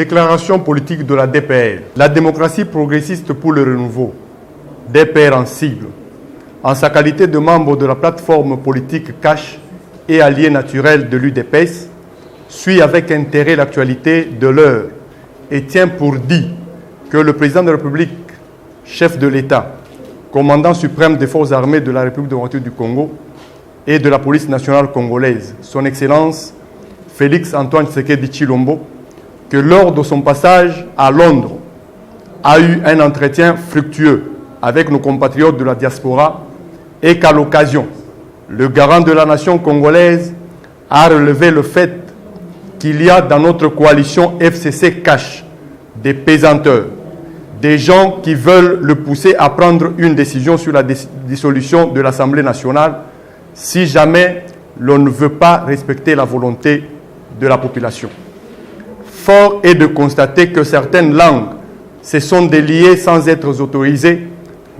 Déclaration politique de la DPR. La démocratie progressiste pour le renouveau, DPR en sigle, en sa qualité de membre de la plateforme politique CACH et allié naturel de l'UDPS, suit avec intérêt l'actualité de l'heure et tient pour dit que le président de la République, chef de l'État, commandant suprême des forces armées de la République démocratique du Congo et de la police nationale congolaise, son Excellence Félix Antoine Tshisekedi Tshilombo, que lors de son passage à Londres, a eu un entretien fructueux avec nos compatriotes de la diaspora et qu'à l'occasion, le garant de la nation congolaise a relevé le fait qu'il y a dans notre coalition FCC CACH des pesanteurs, des gens qui veulent le pousser à prendre une décision sur la dissolution de l'Assemblée nationale si jamais l'on ne veut pas respecter la volonté de la population. Fort est de constater que certaines langues se sont déliées sans être autorisées,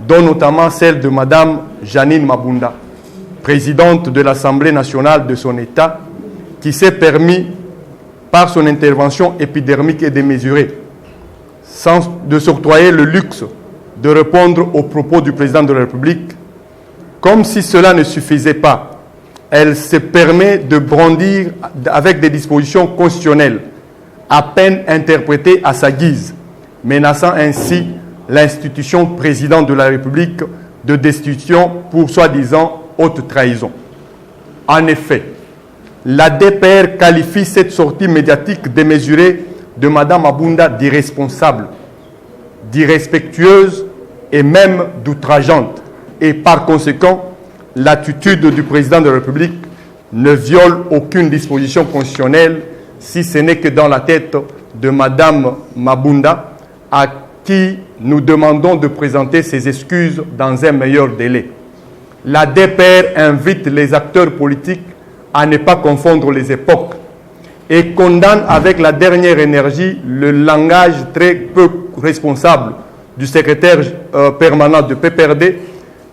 dont notamment celle de Mme Janine Mabunda, présidente de l'Assemblée nationale de son État, qui s'est permis, par son intervention épidermique et démesurée, de s'octroyer le luxe de répondre aux propos du président de la République. Comme si cela ne suffisait pas, elle se permet de brandir avec des dispositions constitutionnelles à peine interprétées à sa guise, menaçant ainsi l'institution président de la République de destitution pour soi-disant haute trahison. En effet, la DPR qualifie cette sortie médiatique démesurée de Mme Mabunda d'irresponsable, d'irrespectueuse et même d'outrageante. Et par conséquent, l'attitude du président de la République ne viole aucune disposition constitutionnelle, si ce n'est que dans la tête de Mme Mabunda, à qui nous demandons de présenter ses excuses dans un meilleur délai. La DPR invite les acteurs politiques à ne pas confondre les époques et condamne avec la dernière énergie le langage très peu responsable du secrétaire permanent de PPRD,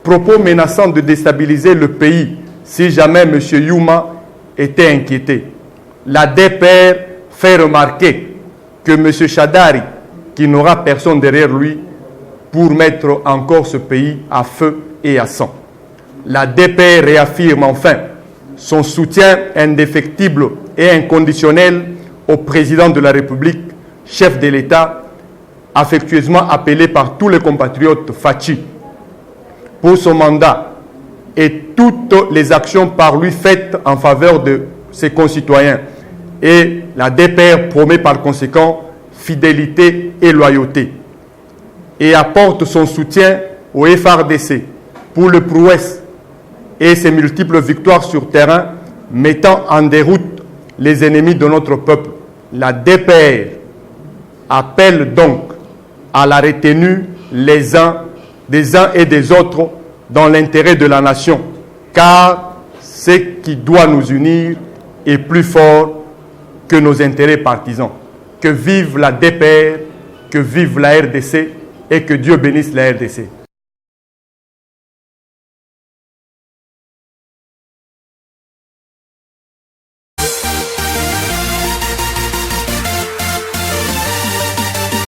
propos menaçant de déstabiliser le pays si jamais M. Yuma était inquiété. La DPR fait remarquer que M. Chadari, qui n'aura personne derrière lui pour mettre encore ce pays à feu et à sang. La DPR réaffirme enfin son soutien indéfectible et inconditionnel au président de la République, chef de l'État, affectueusement appelé par tous les compatriotes Fachi, pour son mandat et toutes les actions par lui faites en faveur de ses concitoyens. Et la DPR promet par conséquent fidélité et loyauté et apporte son soutien au FARDC pour le prouesse et ses multiples victoires sur terrain mettant en déroute les ennemis de notre peuple. La DPR appelle donc à la retenue des uns et des autres dans l'intérêt de la nation, car ce qui doit nous unir est plus fort que nos intérêts partisans. Que vive la DPR, que vive la RDC et que Dieu bénisse la RDC.